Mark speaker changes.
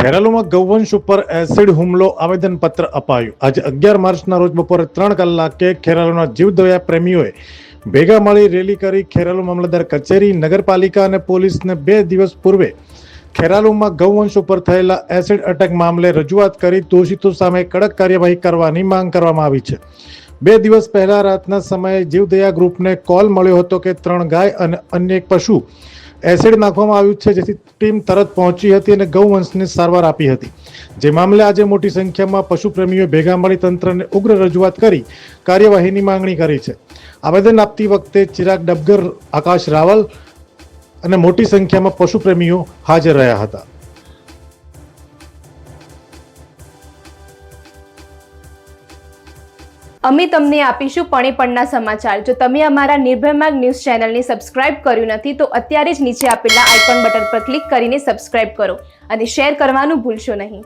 Speaker 1: ખેરાલુમાં ગૌવંશ ઉપર એસિડ હુમલો આવેદનપત્ર અપાયું। આજે 11 માર્ચના રોજ બપોરે 3 કલાકે ખેરાલુના જીવદયા પ્રેમીઓએ ભેગા મળી રેલી કરી ખેરાલુ મામલતદાર કચેરી, નગરપાલિકા અને પોલીસને 2 દિવસ પૂર્વે ખેરાલુમાં ગૌવંશ ઉપર થયેલા એસિડ અટેક મામલે રજૂઆત કરી દોષિતો સામે કડક કાર્યવાહી કરવાની માંગ કરવામાં આવી છે। 2 દિવસ પહેલા રાતના સમયે જીવદયા ગ્રુપને કોલ મળ્યો હતો કે 3 ગાય અને અન્ય એક પશુ એસિડ નાખવામાં આવ્યું છે, જેથી ટીમ તરત પહોંચી હતી અને ગૌવંશને સારવાર આપી હતી। જે મામલે આજે મોટી સંખ્યામાં પશુપ્રેમીઓ ભેગા મળી તંત્રને ઉગ્ર રજૂઆત કરી કાર્યવાહીની માંગણી કરી છે। આવેદન આપતી વખતે ચિરાગ ડબગર, આકાશ રાવલ અને મોટી સંખ્યામાં પશુપ્રેમીઓ હાજર રહ્યા હતા।
Speaker 2: અમે તમને આપીશું પળેપળના સમાચાર। જો તમે અમારા નિર્ભય માર્ગ ન્યૂઝ ચેનલને સબસ્ક્રાઇબ કર્યું નથી તો અત્યારે જ નીચે આપેલા આઇકોન બટન પર ક્લિક કરીને સબસ્ક્રાઇબ કરો અને શેર કરવાનું ભૂલશો નહીં।